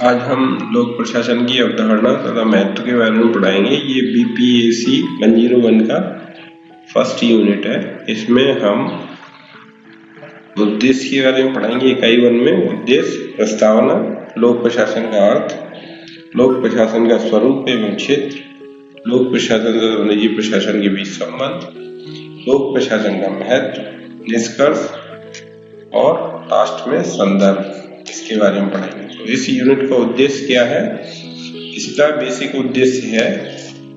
आज हम लोक प्रशासन की अवधारणा तथा महत्व के बारे में पढ़ाएंगे। ये BPAC 101 का फर्स्ट यूनिट है। इसमें हम उद्देश्य के बारे में पढ़ाएंगे। इकाई 1 में उद्देश्य, प्रस्तावना, लोक प्रशासन का अर्थ, लोक प्रशासन का स्वरूप एवं क्षेत्र, लोक प्रशासन तथा निजी प्रशासन के बीच संबंध, लोक प्रशासन का महत्व, निष्कर्ष और लास्ट में संदर्भ, इसके बारे में पढ़ेंगे। तो इस यूनिट का उद्देश्य क्या है? इसका बेसिक उद्देश्य है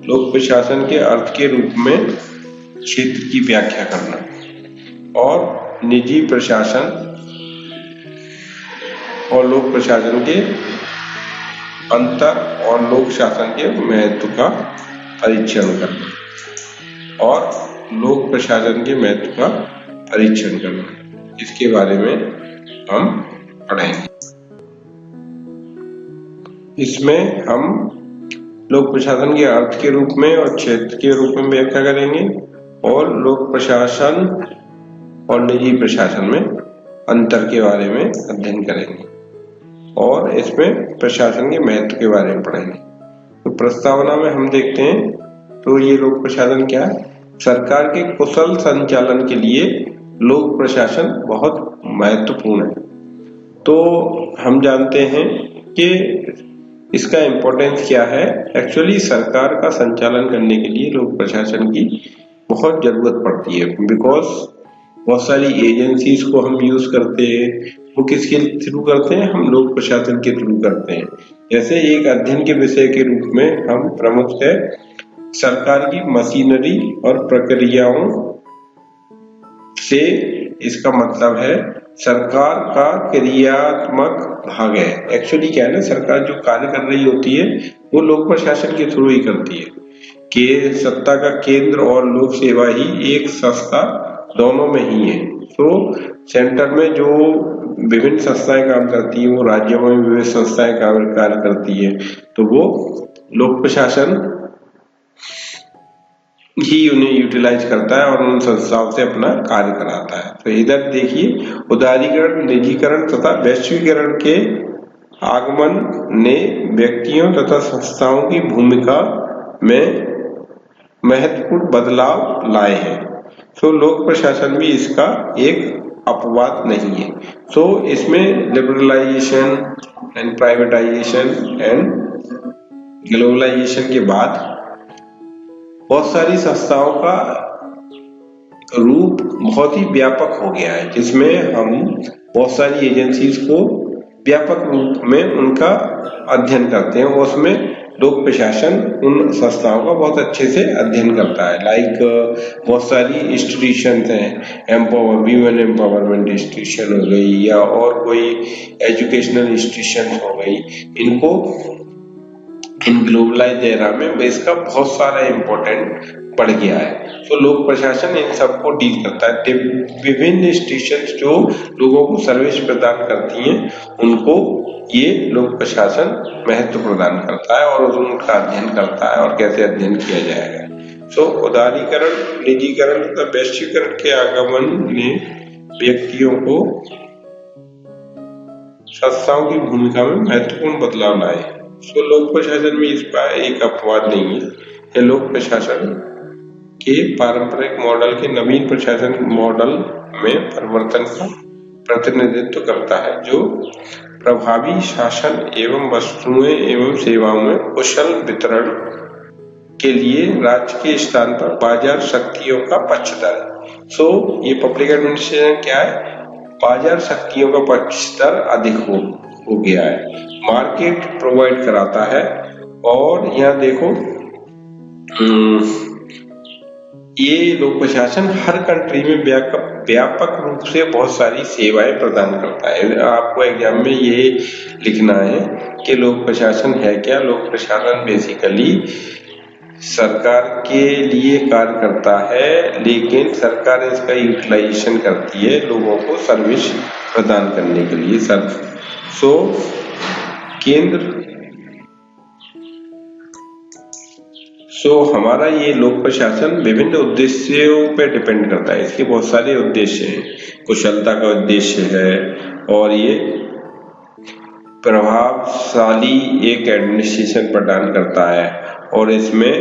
लोक प्रशासन के अर्थ के रूप में क्षेत्र की व्याख्या करना और निजी प्रशासन और लोक प्रशासन के अंतर और लोक शासन के महत्व का परीक्षण करना और लोक प्रशासन के महत्व का परीक्षण करना, इसके बारे में हम पढ़ेंगे। इसमें हम लोक प्रशासन के अर्थ के रूप में और क्षेत्र के रूप में व्याख्या करेंगे और लोक प्रशासन और निजी प्रशासन में अंतर के बारे में अध्ययन करेंगे और इसमें प्रशासन के महत्व के बारे में पढ़ेंगे। तो प्रस्तावना में हम देखते हैं तो ये लोक प्रशासन क्या है? सरकार के कुशल संचालन के लिए लोक प्रशासन बहुत महत्वपूर्ण है। तो हम जानते हैं कि इसका इम्पोर्टेंस क्या है। एक्चुअली सरकार का संचालन करने के लिए लोक प्रशासन की बहुत जरूरत पड़ती है, बिकॉज बहुत सारी एजेंसीज को हम यूज करते हैं। वो किसके थ्रू करते हैं? हम लोक प्रशासन के थ्रू करते हैं। जैसे एक अध्ययन के विषय के रूप में हम प्रमुख है सरकार की मशीनरी और प्रक्रियाओं से, इसका मतलब है सरकार का क्रियात्मक भाग है। एक्चुअली क्या है ना, सरकार जो कार्य कर रही होती है वो लोक प्रशासन के थ्रू ही करती है। कि सत्ता का केंद्र और लोक सेवा ही एक संस्था दोनों में ही है। तो सेंटर में जो विभिन्न संस्थाएं काम करती है, वो राज्यों में विभिन्न संस्थाएं कार्य करती है, तो वो लोक प्रशासन ही उन्हें यूटिलाइज करता है और उन संस्थाओं से अपना कार्य कराता है। तो इधर देखिए, उदारीकरण, निजीकरण तथा वैश्वीकरण के आगमन ने व्यक्तियों तथा संस्थाओं की भूमिका में महत्वपूर्ण बदलाव लाए हैं। तो लोक प्रशासन भी इसका एक अपवाद नहीं है। तो इसमें liberalisation and privatisation and globalisation के बाद बहुत सारी संस्थाओं का रूप बहुत ही व्यापक हो गया है, जिसमें हम बहुत सारी एजेंसीज को व्यापक रूप में उनका अध्ययन करते हैं। उसमें लोक प्रशासन उन संस्थाओं का बहुत अच्छे से अध्ययन करता है। लाइक बहुत सारी इंस्टीट्यूशन हैं, वीमेन एम्पावरमेंट इंस्टीट्यूशन हो गई या और कोई एजुकेशनल इंस्टीट्यूशन हो गई। इनको इन ग्लोबलाइज एरा में इसका बहुत सारा इम्पोर्टेंट बढ़ गया है। तो लोक प्रशासन इन सबको डील करता है। विभिन्न इंस्टीट्यूशंस जो लोगों को सर्विस प्रदान करती हैं, उनको ये लोक प्रशासन महत्व प्रदान करता है और उनका अध्ययन करता है और कैसे अध्ययन किया जाएगा। तो उदारीकरण, निजीकरण तथा वैश्वीकरण के आगमन ने व्यक्तियों को संस्थाओं की भूमिका में महत्वपूर्ण बदलाव लाए। तो लोक प्रशासन में इसका एक अपवाद नहीं है। लोक प्रशासन के पारंपरिक मॉडल के नवीन प्रशासन मॉडल में परिवर्तन का प्रतिनिधित्व करता है, जो प्रभावी शासन एवं वस्तुएं एवं सेवाओं में कुशल वितरण के लिए राज्य के स्थान पर बाजार शक्तियों का पक्षधर है। सो ये पब्लिक एडमिनिस्ट्रेशन क्या है? बाजार शक्तियों का पक्षधर अधिक हो गया है, मार्केट प्रोवाइड कराता है। और यहाँ देखो, ये लोक प्रशासन हर कंट्री में व्यापक रूप से बहुत सारी सेवाएं प्रदान करता है। आपको एग्जाम में ये लिखना है कि लोक प्रशासन है क्या। लोक प्रशासन बेसिकली सरकार के लिए कार्य करता है, लेकिन सरकार इसका यूटिलाइजेशन करती है लोगों को सर्विस प्रदान करने के लिए। सो केंद्र हमारा ये लोक प्रशासन विभिन्न उद्देश्यों पे डिपेंड करता है। इसके बहुत सारे उद्देश्य हैं। कुशलता का उद्देश्य है और ये प्रभावशाली एक एडमिनिस्ट्रेशन प्रदान करता है। और इसमें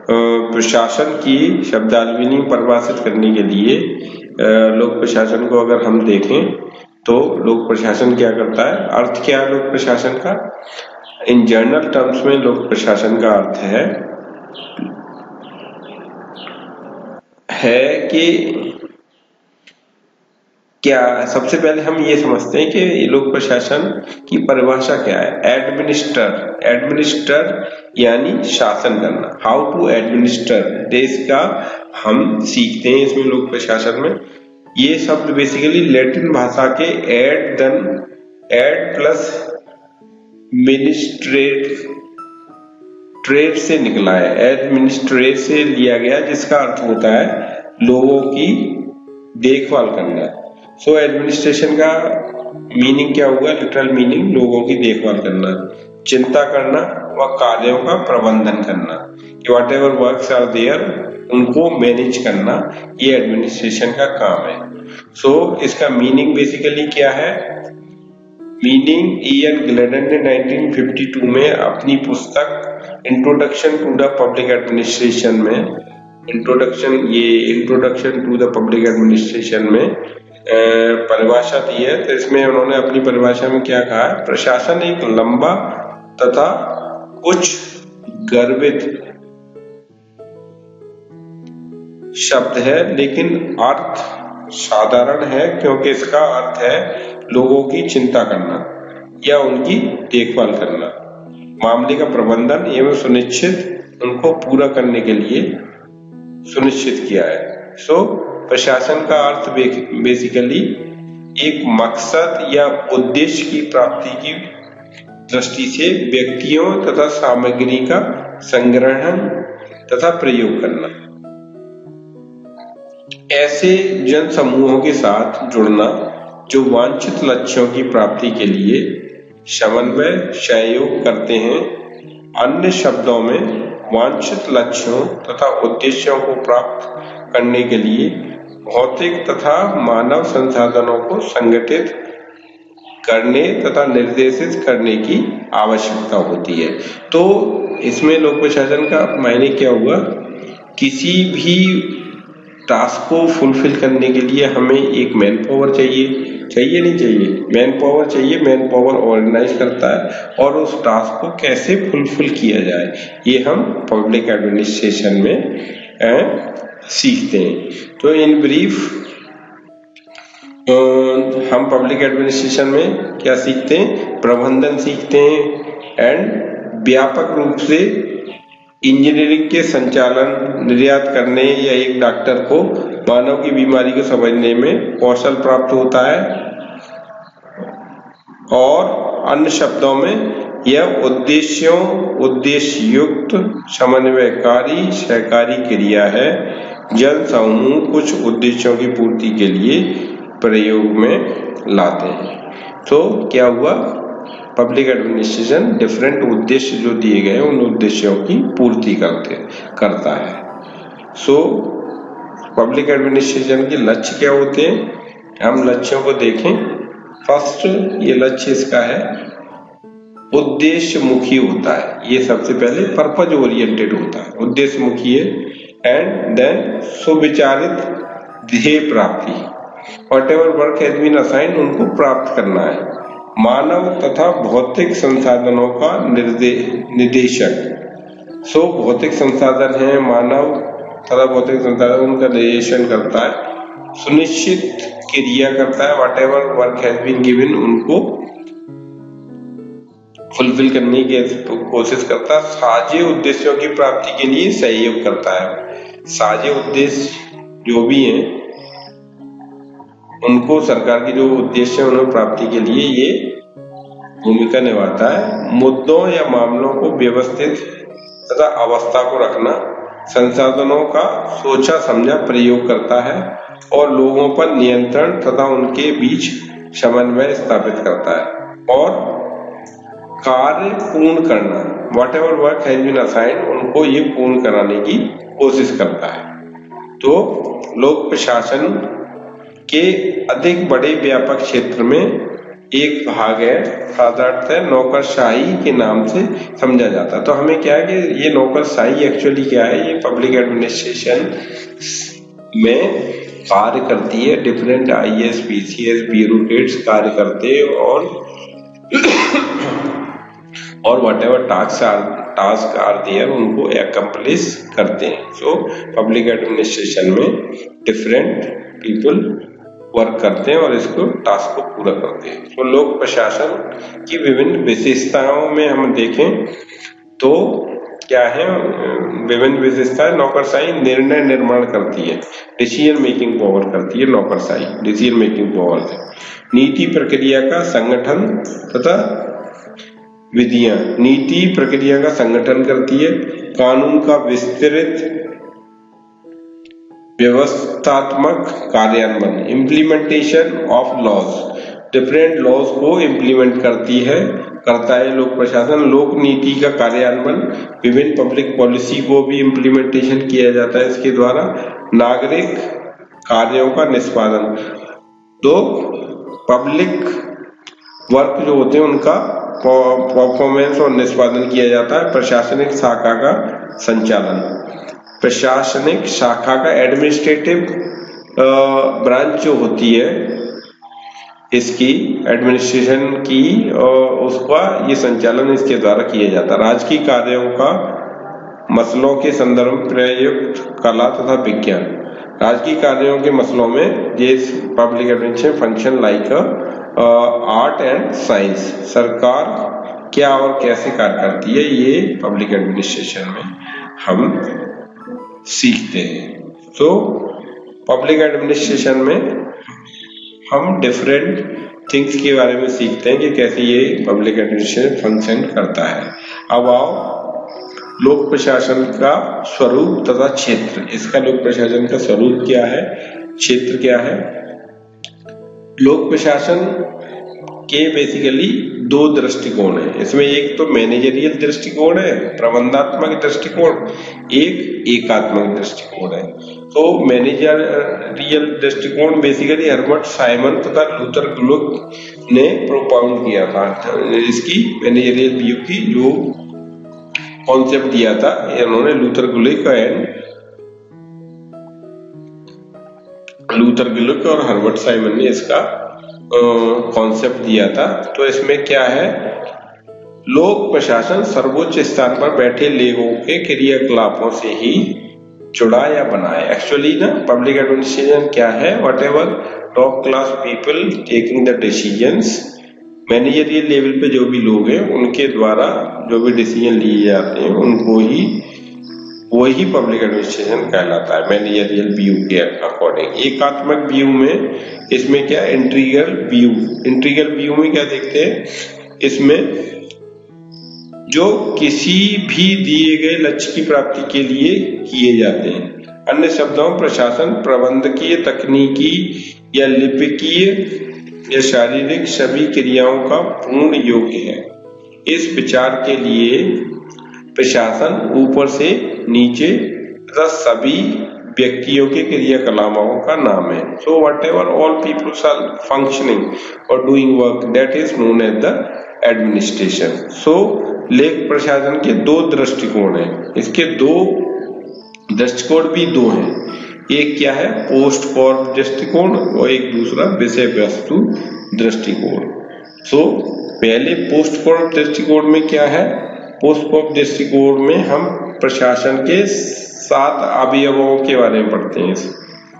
प्रशासन की शब्दावली परिभाषित करने के लिए लोक प्रशासन को अगर हम देखें तो लोक प्रशासन क्या करता है, अर्थ क्या है लोक प्रशासन का। इन जनरल टर्म्स में लोक प्रशासन का अर्थ है कि क्या, सबसे पहले हम ये समझते हैं कि लोक प्रशासन की परिभाषा क्या है। एडमिनिस्टर यानी शासन करना, हाउ टू एडमिनिस्टर देश का हम सीखते हैं इसमें लोक प्रशासन में। ये शब्द बेसिकली लैटिन भाषा के एड प्लस मिनिस्ट्रेट से निकला है, एडमिनिस्ट्रेट से लिया गया, जिसका अर्थ होता है लोगों की देखभाल करना। सो एडमिनिस्ट्रेशन का मीनिंग क्या हुआ, लिटरल मीनिंग लोगों की देखभाल करना, चिंता करना व कार्यों का प्रबंधन करना, कि whatever works are there उनको मैनेज करना, ये एडमिनिस्ट्रेशन का काम है। सो इसका मीनिंग बेसिकली क्या है, मीनिंग इयन ग्लेडन ने 1952 में अपनी पुस्तक introduction to the public administration में, introduction to the public administration में परिभाषा दी है। तो इसमें उन्होंने अपनी परिभाषा में क्या कहा है, प्रशासन एक लंबा तथा कुछ गर्भित शब्द है, लेकिन अर्थ साधारण है, क्योंकि इसका अर्थ है लोगों की चिंता करना या उनकी देखभाल करना, मामले का प्रबंधन एवं सुनिश्चित उनको पूरा करने के लिए सुनिश्चित किया है। सो प्रशासन का अर्थ बेसिकली एक मकसद या उद्देश्य की प्राप्ति की दृष्टि से व्यक्तियों तथा सामग्री का संग्रहण तथा प्रयोग करना, ऐसे जन समूहों के साथ जुड़ना जो वांछित लक्ष्यों की प्राप्ति के लिए समन्वय सहयोग करते हैं। अन्य शब्दों में वांछित लक्ष्यों तथा उद्देश्यों को प्राप्त करने के लिए भौतिक तथा मानव संसाधनों को संगठित करने तथा निर्देशित करने की आवश्यकता होती है। तो इसमें लोक प्रशासन का मायने क्या हुआ, किसी भी टास्क को फुलफिल करने के लिए हमें एक मैन पावर चाहिए नहीं चाहिए, मैन पावर चाहिए। मैन पावर ऑर्गेनाइज करता है और उस टास्क को कैसे फुलफिल किया जाए, ये हम पब्लिक एडमिनिस्ट्रेशन में सीखते हैं। तो इन ब्रीफ हम पब्लिक एडमिनिस्ट्रेशन में क्या सीखते हैं, प्रबंधन सीखते हैं एंड व्यापक रूप से इंजीनियरिंग के संचालन, निर्यात करने या एक डॉक्टर को मानव की बीमारी को समझने में कौशल प्राप्त होता है। और अन्य शब्दों में यह उद्देश्य युक्त समन्वयकारी सहकारी क्रिया है। जन समूह कुछ उद्देश्यों की पूर्ति के लिए प्रयोग में लाते हैं। तो क्या हुआ, पब्लिक एडमिनिस्ट्रेशन डिफरेंट उद्देश्य जो दिए गए उन उद्देश्यों की पूर्ति करता है। सो पब्लिक एडमिनिस्ट्रेशन के लक्ष्य क्या होते हैं, हम लक्ष्यों को देखें। फर्स्ट ये लक्ष्य इसका है उद्देश्य मुखी होता है, ये सबसे पहले पर्पज ओरिएंटेड होता है, उद्देश्य मुखी है। एंड देन सुविचारित ध्येय प्राप्ति, whatever work has been assigned उनको प्राप्त करना है। मानव तथा भौतिक संसाधनों का निदेशक, सो भौतिक संसाधन है मानव तथा भौतिक संसाधन उनका निर्देशन करता है, सुनिश्चित क्रिया करता है, whatever work has been given उनको फुलफिल करने की कोशिश करता है, साझे उद्देश्यों की प्राप्ति के लिए सहयोग करता है। साझे उद्देश्य जो भी हैं उनको, सरकार की जो उद्देश्य है उन्हें प्राप्ति के लिए ये भूमिका निभाता है। मुद्दों या मामलों को व्यवस्थित तथा अवस्था को रखना, संसाधनों का सोचा समझा प्रयोग करता है और लोगों पर नियंत्रण तथा उनके बीच समन्वय स्थापित करता है। और कार्य पूर्ण करना, whatever work has been assigned उनको ये पूर्ण कराने की कोशिश करता है। तो लोक प्रशासन के अधिक बड़े व्यापक क्षेत्र में एक भाग है, साधारणतः नौकरशाही के नाम से समझा जाता है। तो हमें क्या है कि ये नौकरशाही एक्चुअली क्या है, ये पब्लिक एडमिनिस्ट्रेशन में कार्य करती है। डिफरेंट IAS, PCS, ब्यूरोक्रेट्स कार्य करते हैं और whatever टास्क आर देयर उनको एक्म्प्लिश करते हैं। सो पब्लिक एडमिनिस्ट्रेशन में डिफरेंट पीपल वर्क करते हैं और इसको टास्क को पूरा करते हैं। तो लोक प्रशासन की विभिन्न विशेषताओं में हम देखें तो क्या है, विभिन्न विशेषताएं। नौकरशाही निर्णय निर्माण करती है, डिसीजन मेकिंग पावर करती है नौकरशाही, डिसीजन मेकिंग पावर है। नीति प्रक्रिया का संगठन तथा विधियां, नीति प्रक्रिया का संगठन करती है। कानून का विस्तृत व्यवस्थात्मक कार्यान्वयन, implementation of laws, different laws को इम्प्लीमेंट करता है लोक प्रशासन। लोक नीति का कार्यान्वयन, विभिन्न पब्लिक पॉलिसी को भी इम्प्लीमेंटेशन किया जाता है इसके द्वारा। नागरिक कार्यों का निष्पादन, तो पब्लिक वर्क जो होते हैं उनका परफॉर्मेंस और निष्पादन किया जाता है। प्रशासनिक शाखा का संचालन, प्रशासनिक शाखा का एडमिनिस्ट्रेटिव ब्रांच जो होती है इसकी एडमिनिस्ट्रेशन की, उसका ये संचालन इसके द्वारा किया जाता है। राजकीय कार्यों का मसलों के संदर्भ में प्रयुक्त कला तथा विज्ञान, राजकीय कार्यों के मसलों में ये public administration function like art and science. सरकार क्या और कैसे कार्य करती है, ये पब्लिक एडमिनिस्ट्रेशन में हम सीखते हैं। तो पब्लिक एडमिनिस्ट्रेशन में हम डिफरेंट थिंग्स के बारे में सीखते हैं कि कैसे ये पब्लिक एडमिनिस्ट्रेशन फंक्शन करता है। अब आओ लोक प्रशासन का स्वरूप तथा क्षेत्र। इसका लोक प्रशासन का स्वरूप क्या है, क्षेत्र क्या है। लोक प्रशासन के बेसिकली दो दृष्टिकोण है इसमें। एक तो मैनेजरियल दृष्टिकोण है, प्रबंधात्मक दृष्टिकोण, एक एकात्मक दृष्टिकोण है। तो मैनेजरियल दृष्टिकोण बेसिकली हर्बर्ट साइमन तथा लूथर ग्लुक ने प्रोपाउंड किया था। इसकी मैनेजरियल व्यू की जो कॉन्सेप्ट दिया था, इन्होंने लूथर ग्लुक और हर्बर्ट साइमन ने इसका कॉन्सेप्ट दिया था। तो इसमें क्या है, लोक प्रशासन सर्वोच्च स्थान पर बैठे लोगों के क्रियाकलापों से ही जुड़ा या बना है। एक्चुअली ना पब्लिक एडमिनिस्ट्रेशन क्या है, what ever top class people taking the decisions, managerial level पे जो भी लोग हैं उनके द्वारा जो भी डिसीजन लिए जाते हैं उनको ही वही पब्लिक एडमिनिस्ट्रेशन कहलाता है मैनेजरियल व्यू के अकॉर्डिंग। एकात्मक व्यू में इसमें क्या, इंटीग्रल व्यू में क्या देखते हैं, इसमें जो किसी भी दिए गए लक्ष्य की प्राप्ति के लिए किए जाते हैं। अन्य शब्दों में प्रशासन प्रबंधकीय, तकनीकी या लिपिकीय या शारीरिक सभी क्रियाओं का पूर्ण योग्य है। इस विचार के लिए प्रशासन ऊपर से नीचे तथा सभी व्यक्तियों के क्रियाकलापों का नाम है। So whatever all peoples are functioning और doing work, that is known as the administration. So लोक प्रशासन के दो दृष्टिकोण है, इसके दो दृष्टिकोण भी दो हैं। एक क्या है, पोस्ट कॉर्प दृष्टिकोण और एक दूसरा विषय वस्तु दृष्टिकोण। सो पहले पोस्ट कॉर्प दृष्टिकोण में क्या है, पोस्ट कॉर्प दृष्टिकोण में हम प्रशासन के 7 अवयवों के बारे में पढ़ते हैं।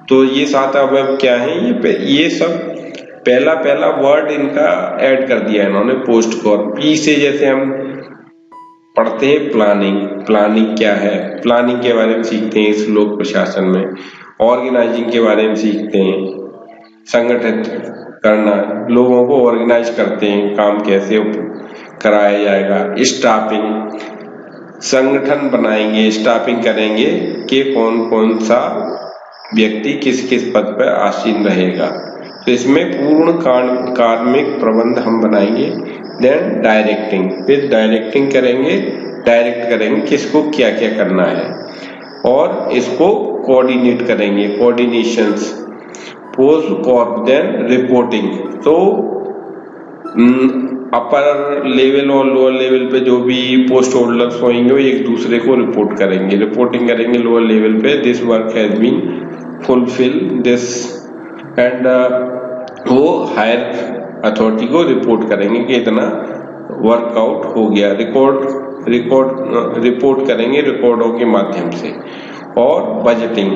तो ये 7 अवयव क्या है, ये सब पहला वर्ड इनका ऐड कर दिया इन्होंने, पोस्ट कॉर्प। पी से जैसे हम पढ़ते हैं प्लानिंग क्या है, प्लानिंग के बारे में सीखते हैं इस लोक प्रशासन में। ऑर्गेनाइजिंग के बारे में सीखते हैं, संगठित करना, लोगों को ऑर्गेनाइज करते हैं, काम कैसे कराया जाएगा। स्टाफिंग, संगठन बनाएंगे, स्टाफिंग करेंगे कि कौन सा व्यक्ति किस किस पद पर आसीन रहेगा। तो इसमें पूर्ण कार्मिक प्रबंध हम बनाएंगे। देन डायरेक्टिंग, फिर डायरेक्टिंग करेंगे, डायरेक्ट करेंगे किसको क्या क्या करना है और इसको कोऑर्डिनेट करेंगे, coordinations. POSDCORB, then reporting. तो अपर लेवल और लोअर लेवल पे जो भी पोस्ट होल्डर्स होंगे वो एक दूसरे को रिपोर्ट करेंगे, रिपोर्टिंग करेंगे लोअर लेवल पे, this work has been fulfil this, and वो हायर अथॉरिटी को रिपोर्ट करेंगे कि इतना वर्कआउट हो गया, रिपोर्ट करेंगे रिकॉर्डों के माध्यम से। और बजटिंग,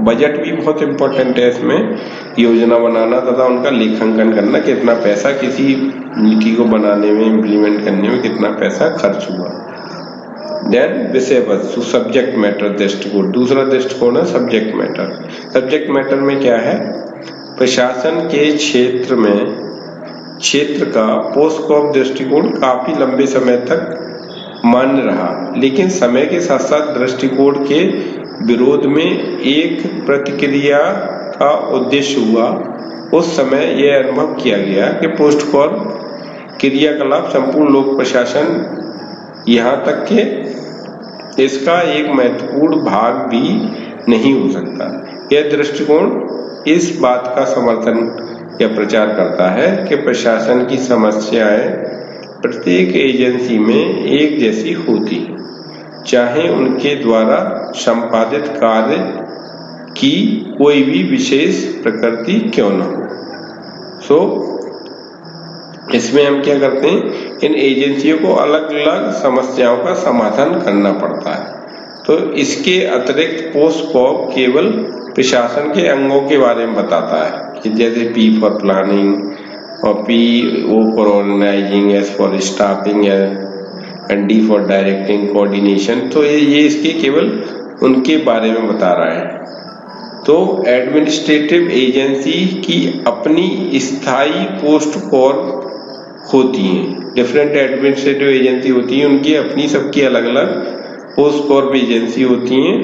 बजट भी बहुत इंपॉर्टेंट है इसमें, योजना बनाना तथा उनका लेखांकन करना, कितना पैसा किसी नीति को बनाने में, इम्प्लीमेंट करने में कितना पैसा खर्च हुआ। देन विषय वस्तु, सब्जेक्ट मैटर दृष्टिकोण, दूसरा दृष्टिकोण है सब्जेक्ट मैटर। सब्जेक्ट मैटर में क्या है, प्रशासन के क्षेत्र का पोस्टकॉप दृष्टिकोण काफी लंबे समय तक मान्य रहा, लेकिन समय के साथ साथ दृष्टिकोण के विरोध में एक प्रतिक्रिया का उद्देश्य हुआ। उस समय यह अनुभव किया गया कि पोस्टकॉप क्रियाकलाप संपूर्ण लोक प्रशासन, यहाँ तक कि इसका एक महत्वपूर्ण भाग भी नहीं हो सकता। यह दृष्टिकोण इस बात का समर्थन या प्रचार करता है कि प्रशासन की समस्याएं प्रत्येक एजेंसी में एक जैसी होती हैं, चाहे उनके द्वारा संपादित कार्य की कोई भी विशेष प्रकृति क्यों न हो। इसमें हम क्या करते हैं, इन एजेंसियों को अलग अलग समस्याओं का समाधान करना पड़ता है। तो इसके अतिरिक्त पोस्टकॉप केवल प्रशासन के अंगों के बारे में बताता है, कि जैसे P फॉर प्लानिंग और PO for organising, S for staffing and D for directing coordination. तो ये इसके केवल उनके बारे में बता रहा है। तो एडमिनिस्ट्रेटिव एजेंसी की अपनी स्थायी पोस्टकॉप होती हैं, डिफरेंट एडमिनिस्ट्रेटिव एजेंसी होती हैं, उनकी अपनी सबकी अलग अलग पोस्टकॉप एजेंसी होती हैं।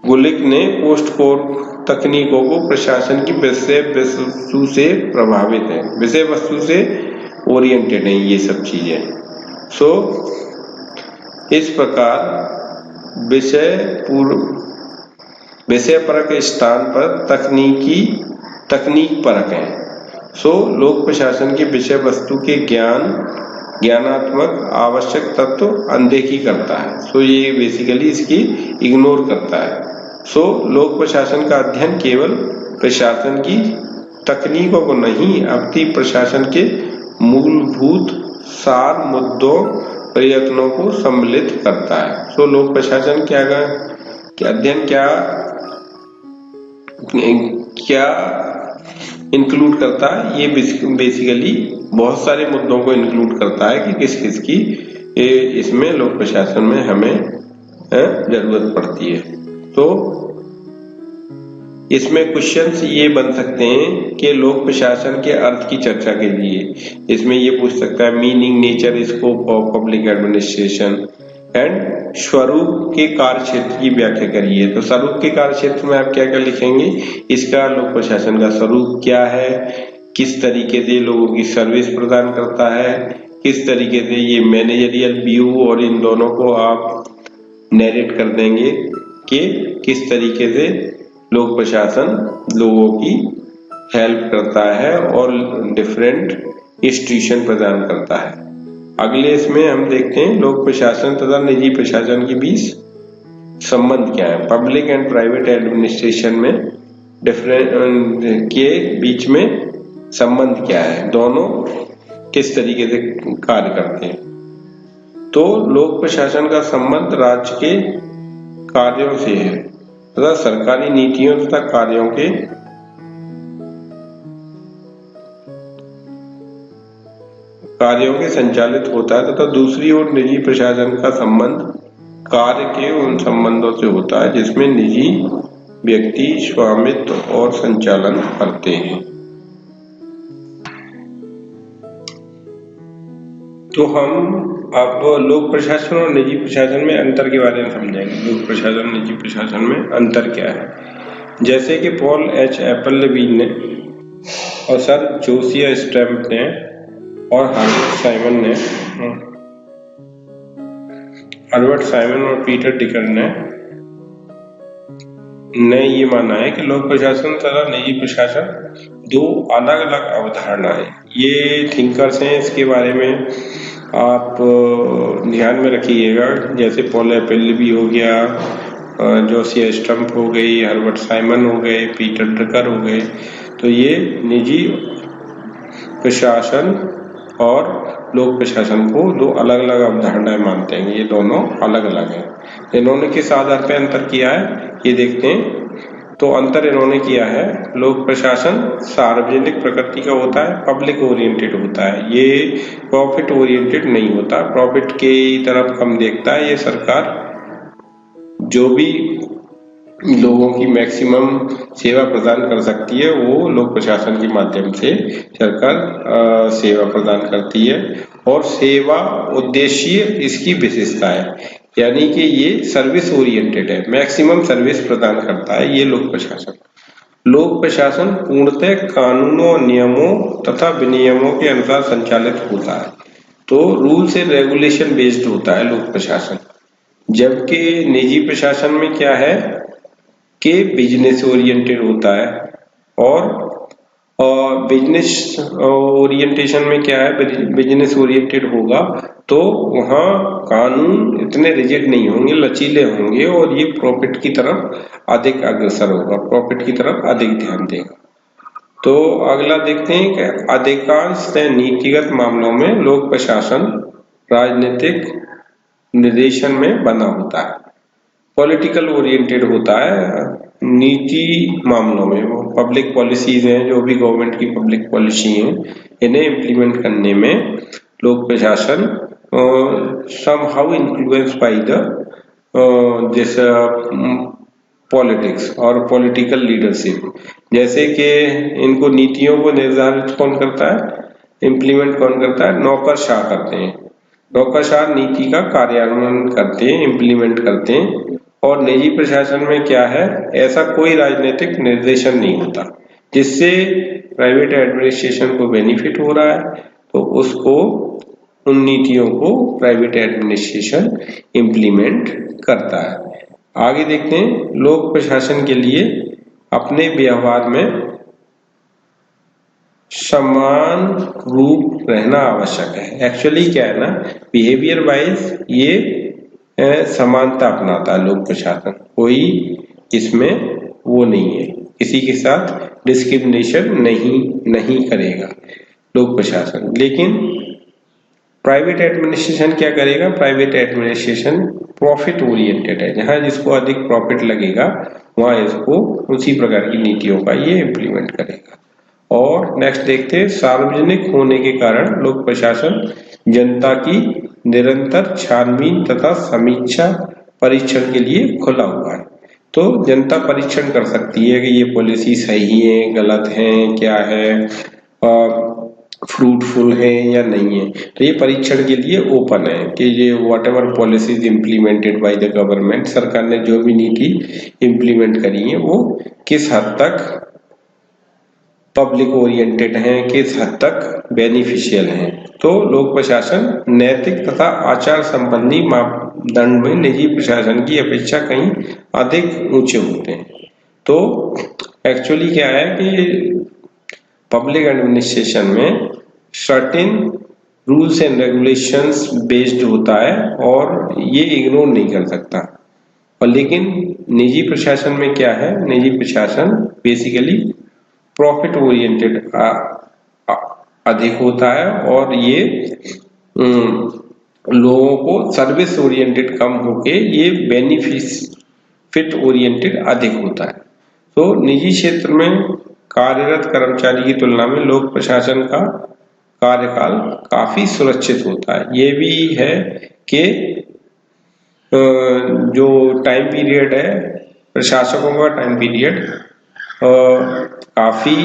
गुलिक ने पोस्टकॉप तकनीकों को प्रशासन की विषय वस्तु से प्रभावित है, विषय वस्तु से ओरिएंटेड है ये सब चीजें। इस प्रकार विषय परक स्थान पर तकनीक परक है। लोक प्रशासन के विषय वस्तु के ज्ञानात्मक आवश्यक तत्व अनदेखी करता है। ये बेसिकली इसकी इग्नोर करता है। लोक प्रशासन का अध्ययन केवल प्रशासन की तकनीकों को नहीं, अपितु प्रशासन के मूलभूत सार मुद्दों, प्रयत्नों को सम्मिलित करता है। लोक प्रशासन के अध्ययन क्या इंक्लूड करता है, ये बेसिकली बहुत सारे मुद्दों को इंक्लूड करता है कि किस किस की इसमें लोक प्रशासन में हमें जरूरत पड़ती है। तो इसमें क्वेश्चंस ये बन सकते हैं कि लोक प्रशासन के अर्थ की चर्चा के लिए इसमें ये पूछ सकता है, meaning, nature, scope of public administration and स्वरूप के कार्य क्षेत्र की व्याख्या करिए। तो स्वरूप के कार्य क्षेत्र में आप क्या क्या लिखेंगे, इसका लोक प्रशासन का स्वरूप क्या है, किस तरीके से लोगों की सर्विस प्रदान करता है, किस तरीके से ये मैनेजरियल व्यू, और इन दोनों को आप नैरेट कर देंगे कि किस तरीके से लोक प्रशासन लोगों की हेल्प करता है और डिफरेंट इंस्टीट्यूशन प्रदान करता है। अगले इसमें हम देखते हैं लोक प्रशासन तथा निजी प्रशासन के बीच संबंध क्या है, पब्लिक एंड प्राइवेट एडमिनिस्ट्रेशन में डिफरेंट के बीच में संबंध क्या है, दोनों किस तरीके से कार्य करते हैं। तो लोक प्रशासन का संबंध राज्य के कार्यों से है तथा सरकारी नीतियों तथा कार्यों के संचालित होता है, तथा दूसरी ओर निजी प्रशासन का संबंध कार्य के उन संबंधों से होता है जिसमें निजी व्यक्ति स्वामित्व और संचालन करते हैं। तो हम अब लोक प्रशासन और निजी प्रशासन में अंतर के बारे में समझेंगे। लोक प्रशासन और निजी प्रशासन में अंतर क्या है। जैसे कि पॉल एच एपलवीन ने और सर जोसिया स्टैम्प ने और हर्बर्ट साइमन और पीटर डिकर ने ने ये माना है कि लोक प्रशासन तथा निजी प्रशासन दो अलग अलग अवधारणा है। ये थिंकर्स हैं, इसके बारे में आप ध्यान में रखिएगा। जैसे पॉल एपेल्बी हो गया, जोसिया स्टम्प हो गई, हर्बर्ट साइमन हो गए, पीटर ड्रकर हो गए। तो ये निजी प्रशासन और लोक प्रशासन को दो अलग अलग अवधारणाएं मानते हैं। ये दोनों अलग अलग हैं। इन्होंने किस आधार पर अंतर किया है ये देखते हैं। तो अंतर इन्होंने किया है, लोक प्रशासन सार्वजनिक प्रकृति का होता है, पब्लिक ओरिएंटेड होता है। ये प्रॉफिट ओरिएंटेड नहीं होता, प्रॉफिट की तरफ कम देखता है। ये सरकार जो भी लोगों की मैक्सिमम सेवा प्रदान कर सकती है वो लोक प्रशासन के माध्यम से सरकार सेवा प्रदान करती है। और सेवा उद्देश्य इसकी विशेषता है, यानी कि ये सर्विस ओरिएंटेड है, मैक्सिमम सर्विस प्रदान करता है ये लोक प्रशासन। लोक प्रशासन पूर्णतः कानूनों, नियमों तथा विनियमों के अनुसार संचालित होता है। तो रूल्स एंड रेगुलेशन बेस्ड होता है लोक प्रशासन। जबकि निजी प्रशासन में क्या है कि बिजनेस ओरिएंटेड होता है। और बिजनेस ओरिएंटेशन में क्या है, बिजनेस ओरिएंटेड होगा तो वहाँ कानून इतने रिजिड नहीं होंगे, लचीले होंगे और ये प्रॉफिट की तरफ अधिक अग्रसर होगा, प्रॉफिट की तरफ अधिक ध्यान देगा। तो अगला देखते हैं कि अधिकांश नीतिगत मामलों में लोक प्रशासन राजनीतिक निर्देशन में बना होता है। पॉलिटिकल ओरिएंटेड होता है नीति मामलों में। वो पब्लिक पॉलिसीज हैं, जो भी गवर्नमेंट की पब्लिक पॉलिसी हैं, इन्हें इम्प्लीमेंट करने में लोक प्रशासन somehow influenced by the this politics और पॉलिटिकल लीडरशिप। जैसे कि इनको नीतियों को निर्धारित कौन करता है, इम्प्लीमेंट कौन करता है, नौकरशाह करते हैं। नौकरशाह नीति का कार्यान्वयन करते हैं, इम्प्लीमेंट करते हैं। और निजी प्रशासन में क्या है, ऐसा कोई राजनीतिक निर्देशन नहीं होता। जिससे प्राइवेट एडमिनिस्ट्रेशन को बेनिफिट हो रहा है तो उसको, उन नीतियों को प्राइवेट एडमिनिस्ट्रेशन इम्प्लीमेंट करता है। आगे देखते हैं, लोक प्रशासन के लिए अपने व्यवहार में समान रूप रहना आवश्यक है। एक्चुअली क्या है ना, बिहेवियर वाइज ये समानता अपनाता है लोक प्रशासन, कोई इसमें वो नहीं है, किसी के साथ डिस्क्रिमिनेशन नहीं करेगा लोक प्रशासन। लेकिन प्राइवेट एडमिनिस्ट्रेशन क्या करेगा, प्राइवेट एडमिनिस्ट्रेशन प्रॉफिट ओरिएंटेड है। जहां जिसको अधिक प्रॉफिट लगेगा वहां इसको उसी प्रकार की नीतियों का ये इम्प्लीमेंट करेगा। और नेक्स्ट देखते हैं, सार्वजनिक होने के कारण लोक प्रशासन जनता की निरंतर छानबीन तथा समीक्षा परीक्षण के लिए खुला हुआ है। तो जनता परीक्षण कर सकती है कि ये पॉलिसी सही है, गलत है, क्या है, फ्रूटफुल है या नहीं है। तो ये परीक्षण के लिए ओपन है कि ये what ever policies implemented by the government, सरकार ने जो भी नीति इम्प्लीमेंट करी है वो किस हद तक पब्लिक ओरिएंटेड हैं, किस हद तक बेनिफिशियल हैं। तो लोक प्रशासन नैतिक तथा आचार संबंधी मापदंड में निजी प्रशासन की अपेक्षा कहीं अधिक ऊंचे होते हैं। तो एक्चुअली क्या है कि पब्लिक एडमिनिस्ट्रेशन में certain rules and regulations based होता है और ये इग्नोर नहीं कर सकता। और लेकिन निजी प्रशासन में क्या है, निजी प्रशासन बेसिकली प्रॉफिट ओरिएंटेड अधिक होता है और ये लोगों को सर्विस ओरिएंटेड कम होके ये बेनिफिट ओरिएंटेड अधिक होता है। तो निजी क्षेत्र में कार्यरत कर्मचारी की तुलना में लोक प्रशासन का कार्यकाल काफी सुरक्षित होता है। ये भी है कि जो टाइम पीरियड है, प्रशासकों का टाइम पीरियड काफी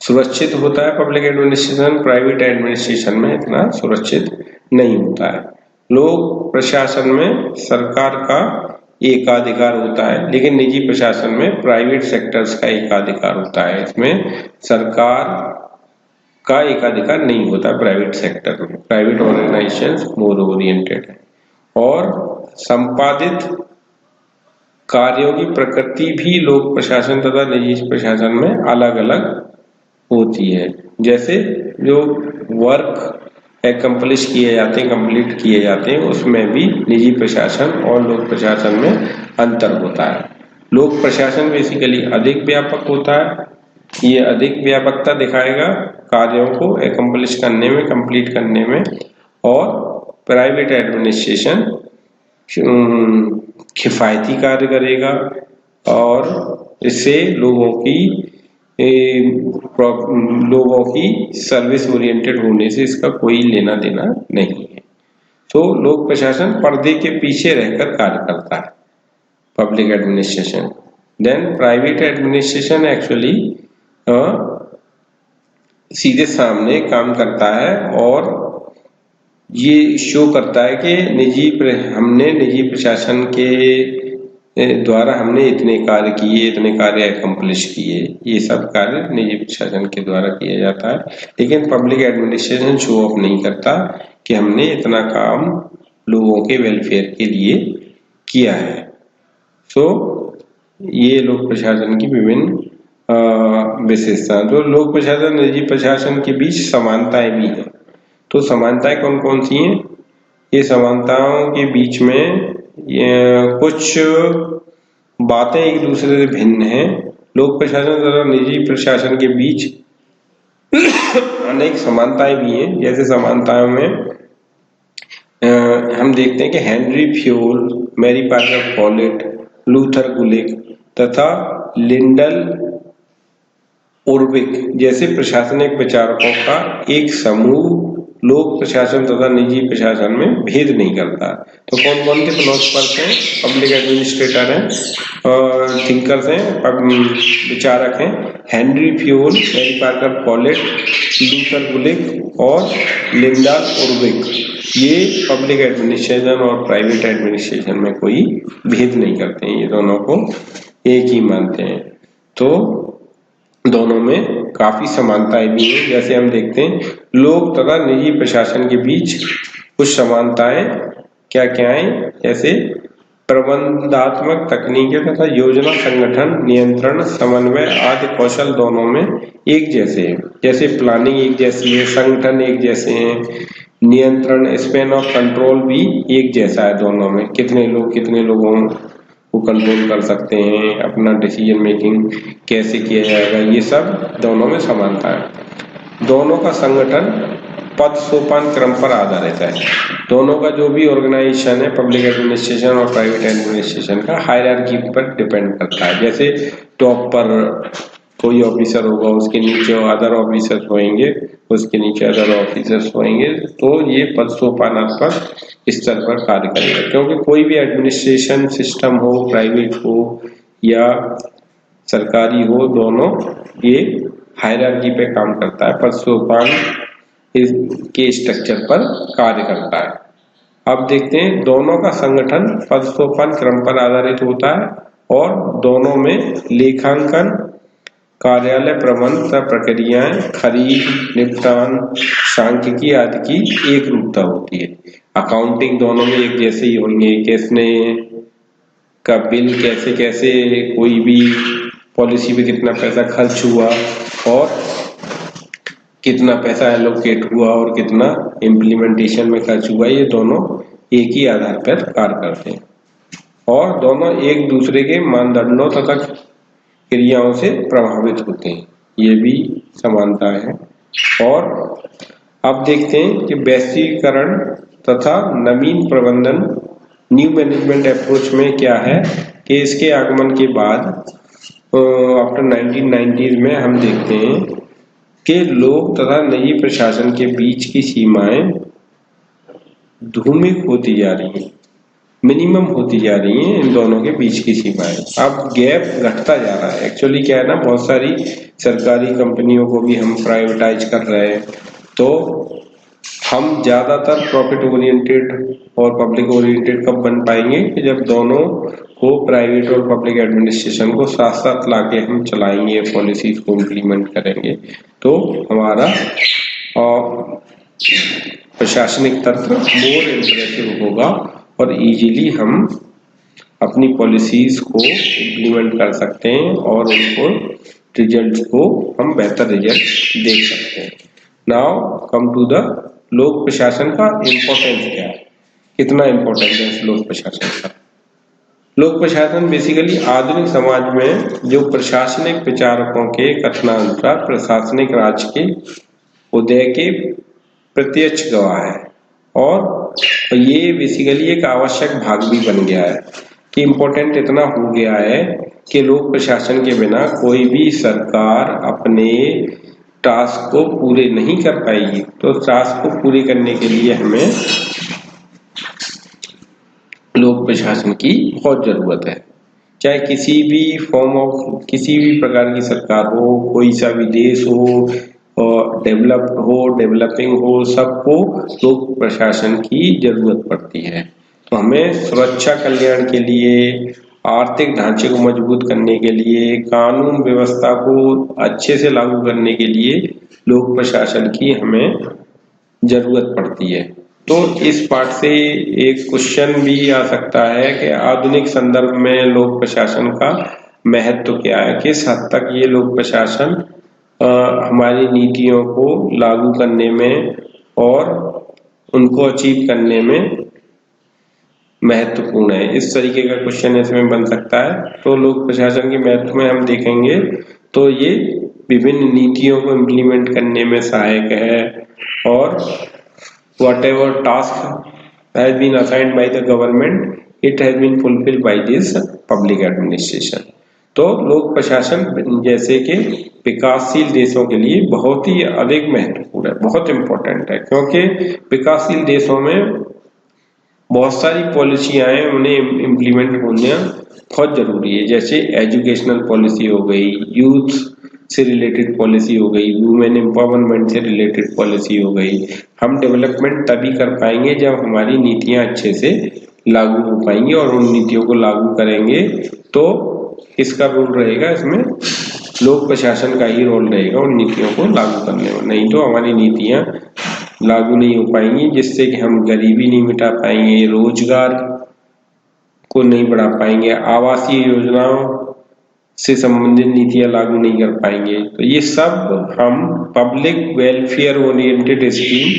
सुरक्षित होता है। पब्लिक एडमिनिस्ट्रेशन, प्राइवेट एडमिनिस्ट्रेशन में इतना सुरक्षित नहीं होता है। लोक प्रशासन में सरकार का एकाधिकार होता है, लेकिन निजी प्रशासन में प्राइवेट सेक्टर्स का एकाधिकार होता है। इसमें सरकार का एकाधिकार नहीं होता प्राइवेट सेक्टर में। प्राइवेट ऑर्गेनाइजेशंस मोर ओरिएंटेड है और संपादित कार्यों की प्रकृति भी लोक प्रशासन तथा निजी प्रशासन में अलग अलग होती है। जैसे जो वर्क एकम्प्लिश किए जाते हैं, कंप्लीट किए जाते हैं, उसमें भी निजी प्रशासन और लोक प्रशासन में अंतर होता है। लोक प्रशासन बेसिकली अधिक व्यापक होता है, ये अधिक व्यापकता दिखाएगा कार्यों को एकम्प्लिश करने में, कंप्लीट करने में, और प्राइवेट एडमिनिस्ट्रेशन किफायती कार्य करेगा और इससे लोगों की सर्विस ओरिएंटेड होने से इसका कोई लेना देना नहीं है। तो लोक प्रशासन पर्दे के पीछे रहकर कार्य करता है, public administration. Then private administration actually सीधे सामने काम करता है और ये शो करता है कि हमने निजी प्रशासन के द्वारा हमने इतने कार्य किए, इतने कार्य एकम्प्लिश किए। ये सब कार्य निजी प्रशासन के द्वारा किया जाता है, लेकिन पब्लिक एडमिनिस्ट्रेशन शो ऑफ नहीं करता कि हमने इतना काम लोगों के वेलफेयर के लिए किया है। तो ये लोक प्रशासन की विभिन्न विशेषता। तो लोक प्रशासन निजी प्रशासन के बीच समानताएं भी हैं। तो समानताएं कौन कौन सी हैं? ये समानताओं के बीच में कुछ बातें एक दूसरे से भिन्न हैं। लोक प्रशासन तथा निजी प्रशासन के बीच अनेक समानताएं भी हैं। जैसे समानताओं में हम देखते हैं कि Henry Fayol, Mary Parker Follett, Luther Gulick तथा लिंडल उर्विक जैसे प्रशासनिक विचारकों का एक समूह लोक प्रशासन तथा निजी प्रशासन में भेद नहीं करता। तो कौन कौन के फिलोसफर्स हैं? पब्लिक एडमिनिस्ट्रेटर हैं और थिंकर्स हैं, विचारक हैं। Henry Fayol, Mary Parker Follett, Luther Gulick और लिंडा उर्विक, ये पब्लिक एडमिनिस्ट्रेशन और प्राइवेट एडमिनिस्ट्रेशन में कोई भेद नहीं करते हैं, ये दोनों को एक ही मानते हैं। तो दोनों में काफी समानताएं भी हैं। जैसे हम देखते हैं लोक तथा निजी प्रशासन के बीच कुछ समानताएं क्या क्या हैं? जैसे प्रबंधात्मक तकनीकें तथा योजना संगठन, नियंत्रण, समन्वय आदि कौशल दोनों में एक जैसे हैं। जैसे प्लानिंग एक जैसी है, संगठन एक जैसे हैं, नियंत्रण, स्पेन ऑफ कंट्रोल भी एक जैसा है दोनों में। कितने लोगों को कंट्रोल कर सकते हैं, अपना डिसीजन मेकिंग कैसे किया जाएगा, ये सब दोनों में समानता है। दोनों का संगठन पद सोपान क्रम पर आधारित है। दोनों का जो भी ऑर्गेनाइजेशन है, पब्लिक एडमिनिस्ट्रेशन और प्राइवेट एडमिनिस्ट्रेशन का, हायरार्की पर डिपेंड करता है। जैसे टॉप पर कोई ऑफिसर होगा, उसके नीचे अदर ऑफिसर्स होंगे, उसके नीचे अदर ऑफिसर्स होंगे, तो ये पद सोपानात्मक स्तर पर कार्य करेगा। क्योंकि कोई भी एडमिनिस्ट्रेशन सिस्टम हो, प्राइवेट हो या सरकारी हो, दोनों ये हायरार्की पे काम करता है, पद सोपान के स्ट्रक्चर पर कार्य करता है। अब देखते हैं दोनों का संगठन पद सोपान क्रम पर आधारित होता है और दोनों में लेखांकन, कार्यालय प्रबंध प्रक्रियाएं, खरीद, निपटान, सांख्यिकी आदि की एक रूपता होती है। अकाउंटिंग दोनों में एक जैसे ही होंगे, किसने का बिल कैसे कैसे, कोई भी पॉलिसी पे कितना पैसा खर्च हुआ और कितना पैसा एलोकेट हुआ और कितना इम्प्लीमेंटेशन में खर्च हुआ, ये दोनों एक ही आधार पर कार्य करते हैं और दोनों एक दूसरे के मानदंडों तथा क्रियाओं से प्रभावित होते हैं। ये भी समानता है। और अब देखते हैं कि वैश्वीकरण तथा नवीन प्रबंधन, न्यू मैनेजमेंट अप्रोच में क्या है कि इसके आगमन के बाद आफ्टर 1990s में हम देखते हैं कि लोक तथा निजी प्रशासन के बीच की सीमाएं धूमिल होती जा रही हैं, मिनिमम होती जा रही हैं इन दोनों के बीच की सीमाएं। अब गैप घटता जा रहा है। एक्चुअली क्या है ना, बहुत सारी सरकारी कंपनियों को भी हम प्राइवेटाइज कर रहे हैं, तो हम ज्यादातर प्रॉफिट ओरिएंटेड और पब्लिक ओरिएंटेड कब बन पाएंगे कि जब दोनों को, प्राइवेट और पब्लिक एडमिनिस्ट्रेशन को साथ साथ लाके हम चलाएंगे, पॉलिसीज को इम्प्लीमेंट करेंगे, तो हमारा प्रशासनिक तंत्र मोर इंप्रेसिव होगा और इजीली हम अपनी पॉलिसीज को इम्प्लीमेंट कर सकते हैं और उनको रिजल्ट को हम बेहतर रिजल्ट देख सकते हैं। नाउ कम टू द लोक प्रशासन का इम्पोर्टेंस क्या है, कितना इम्पोर्टेंट है इस लोक प्रशासन का। लोक प्रशासन बेसिकली आधुनिक समाज में जो प्रशासनिक विचारकों के कथनानुसार प्रशासनिक राज के उदय के प्रत्यक्ष गवाह है और ये बेसिकली एक आवश्यक भाग भी बन गया है कि इम्पोर्टेंट इतना हो गया है कि लोक प्रशासन के बिना कोई भी सरकार अपने टास्क को पूरे नहीं कर पाएगी। तो टास्क को पूरे करने के लिए हमें लोक प्रशासन की बहुत जरूरत है। चाहे किसी भी फॉर्म ऑफ किसी भी प्रकार की सरकार हो, कोई सा भी देश हो, डेवलप्ड हो, डेवलपिंग हो, सबको लोक प्रशासन की जरूरत पड़ती है। तो हमें सुरक्षा कल्याण के लिए, आर्थिक ढांचे को मजबूत करने के लिए, कानून व्यवस्था को अच्छे से लागू करने के लिए लोक प्रशासन की हमें जरूरत पड़ती है। तो इस पार्ट से एक क्वेश्चन भी आ सकता है कि आधुनिक संदर्भ में लोक प्रशासन का महत्व क्या है, किस हद तक ये लोक प्रशासन हमारी नीतियों को लागू करने में और उनको अचीव करने में महत्वपूर्ण है। इस तरीके का क्वेश्चन इसमें बन सकता है। तो लोक प्रशासन के महत्व में हम देखेंगे तो ये विभिन्न नीतियों को इम्प्लीमेंट करने में सहायक है और whatever task has been assigned by the government, it has been fulfilled by this public administration। तो लोक प्रशासन जैसे कि विकासशील देशों के लिए बहुत ही अधिक महत्वपूर्ण है, बहुत इम्पोर्टेंट है, क्योंकि विकासशील देशों में बहुत सारी पॉलिसियां हैं, उन्हें इम्प्लीमेंट होना बहुत जरूरी है। जैसे एजुकेशनल पॉलिसी हो गई, यूथ से रिलेटेड पॉलिसी हो गई, वुमेन एम्पावरमेंट से रिलेटेड पॉलिसी हो गई। हम डेवलपमेंट तभी कर पाएंगे जब हमारी नीतियां अच्छे से लागू हो पाएंगी और उन नीतियों को लागू करेंगे तो किसका रोल रहेगा इसमें, लोक प्रशासन का ही रोल रहेगा उन नीतियों को लागू करने में। नहीं तो हमारी नीतियां लागू नहीं हो पाएंगी, जिससे कि हम गरीबी नहीं मिटा पाएंगे, रोजगार को नहीं बढ़ा पाएंगे, आवासीय योजनाओं से संबंधित नीतियां लागू नहीं कर पाएंगे। तो ये सब हम पब्लिक वेलफेयर ओरिएंटेड स्कीम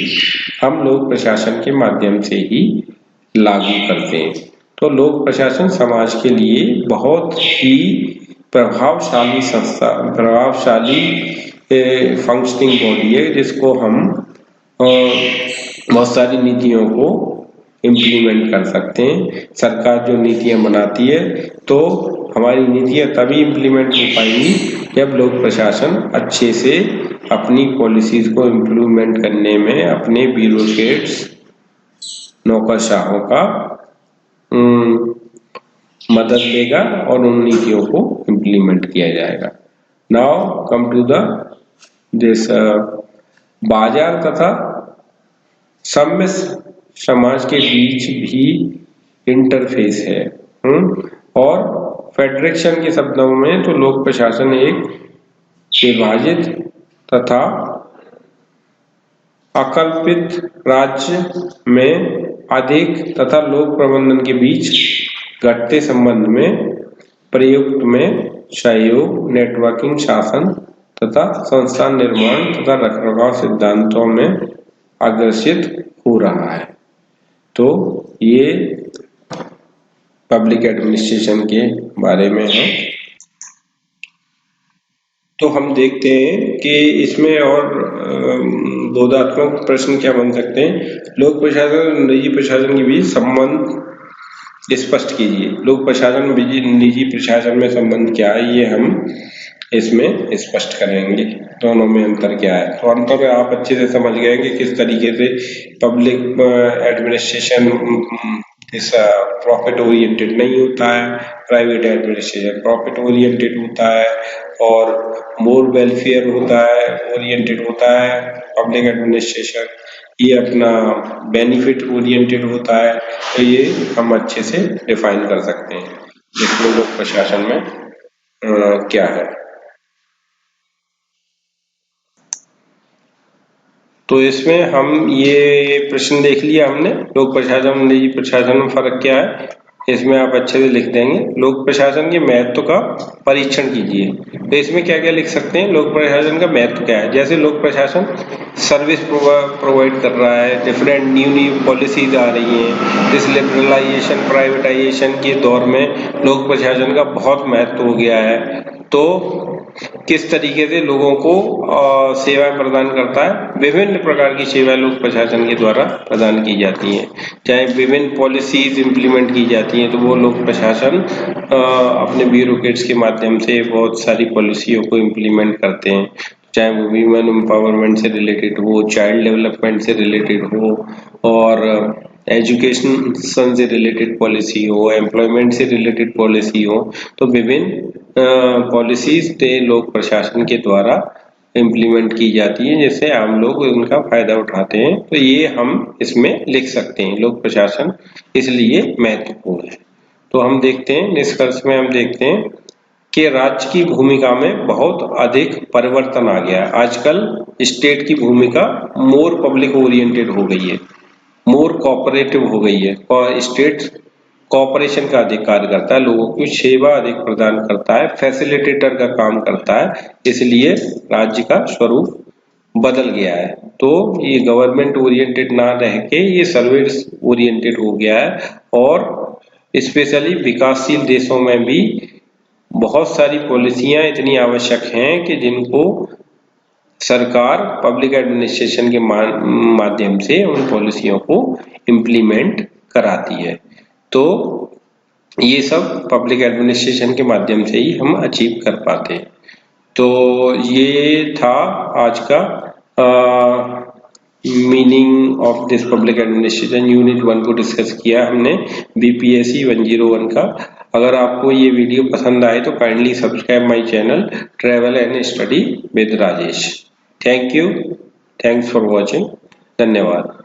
हम लोक प्रशासन के माध्यम से ही लागू करते हैं। तो लोक प्रशासन समाज के लिए बहुत ही प्रभावशाली संस्था, प्रभावशाली फंक्शनिंग बॉडी है, जिसको हम बहुत सारी नीतियों को इम्प्लीमेंट कर सकते हैं। सरकार जो नीतियां बनाती है तो हमारी नीतियां तभी इम्प्लीमेंट हो पाएंगी जब लोक प्रशासन अच्छे से अपनी पॉलिसीज को इम्प्लीमेंट करने में अपने ब्यूरोक्रेट्स, नौकरशाहों का मदद लेगा और उन नीतियों को इम्प्लीमेंट किया जाएगा। Now come to the this बाजार तथा सभ्य समाज के बीच भी इंटरफेस है। और फेडरेशन के शब्दों में तो लोक प्रशासन एक विभाजित तथा अकल्पित राज्य में अधिक तथा लोक प्रबंधन के बीच घटते संबंध में प्रयुक्त में सहयोग, नेटवर्किंग, शासन तथा संस्थान निर्माण तथा रखरखाव सिद्धांतों में अग्रसित हो रहा है। तो ये पब्लिक एडमिनिस्ट्रेशन के बारे में है। तो हम देखते हैं कि इसमें और बोधात्मक प्रश्न क्या बन सकते हैं। लोक प्रशासन और निजी प्रशासन के बीच संबंध स्पष्ट कीजिए। लोक प्रशासन निजी प्रशासन में संबंध क्या है, ये हम इसमें स्पष्ट करेंगे, दोनों में अंतर क्या है। तो अंतर आप अच्छे से समझ गए कि किस तरीके से पब्लिक एडमिनिस्ट्रेशन इस प्रॉफिट ओरिएंटेड नहीं होता है, प्राइवेट एडमिनिस्ट्रेशन प्रॉफिट ओरिएंटेड होता है और मोर वेलफेयर होता है, ओरिएंटेड होता है। पब्लिक एडमिनिस्ट्रेशन ये अपना बेनिफिट ओरिएंटेड होता है। तो ये हम अच्छे से डिफाइन कर सकते हैं इसमें लोक प्रशासन में क्या है। तो इसमें हम ये प्रश्न देख लिया हमने, लोक प्रशासन निजी प्रशासन में फर्क क्या है, इसमें आप अच्छे से लिख देंगे लोक प्रशासन के महत्व का परीक्षण कीजिए। तो इसमें क्या क्या लिख सकते हैं, लोक प्रशासन का महत्व क्या है। जैसे लोक प्रशासन सर्विस प्रोवाइड कर रहा है, डिफरेंट न्यू पॉलिसीज आ रही हैं, इस लिबरलाइजेशन प्राइवेटाइजेशन के दौर में लोक प्रशासन का बहुत महत्व हो गया है। तो किस तरीके से लोगों को सेवाएं प्रदान करता है, विभिन्न प्रकार की सेवाएं लोक प्रशासन के द्वारा प्रदान की जाती हैं। चाहे विभिन्न पॉलिसीज इंप्लीमेंट की जाती हैं तो वो लोक प्रशासन अपने ब्यूरोक्रेट्स के माध्यम से बहुत सारी पॉलिसियों को इम्प्लीमेंट करते हैं, चाहे वो वीमेन एम्पावरमेंट से रिलेटेड हो, चाइल्ड डेवलपमेंट से रिलेटेड हो, और एजुकेशन से रिलेटेड पॉलिसी हो, एम्प्लॉयमेंट से रिलेटेड पॉलिसी हो। तो विभिन्न पॉलिसीज लोक प्रशासन के द्वारा इम्प्लीमेंट की जाती है, जिससे आम लोग उनका फायदा उठाते हैं। तो ये हम इसमें लिख सकते हैं, लोक प्रशासन इसलिए महत्वपूर्ण है। तो हम देखते हैं निष्कर्ष में, हम देखते हैं कि राज्य की भूमिका में बहुत अधिक परिवर्तन आ गया है। आजकल स्टेट की भूमिका मोर पब्लिक ओरिएंटेड हो गई है, मोर कोऑपरेटिव हो गई है, और स्टेट कोऑपरेशन का अधिक कार्य करता है, लोगों की सेवा अधिक प्रदान करता है, फैसिलिटेटर का काम करता है। इसलिए राज्य का स्वरूप बदल गया है। तो ये गवर्नमेंट ओरिएंटेड ना रह के ये सर्विस ओरिएंटेड हो गया है, और स्पेशली विकासशील देशों में भी बहुत सारी पॉलिसियां इतनी आवश्यक हैं कि जिनको सरकार पब्लिक एडमिनिस्ट्रेशन के माध्यम से उन पॉलिसियों को इम्प्लीमेंट कराती है। तो ये सब पब्लिक एडमिनिस्ट्रेशन के माध्यम से ही हम अचीव कर पाते हैं। तो ये था आज का meaning of this public administration unit 1 को डिस्कस किया हमने बीपीएससी 101 का। अगर आपको ये वीडियो पसंद आए तो kindly subscribe my channel travel and study with Rajesh. Thank you, thanks for watching, धन्यवाद।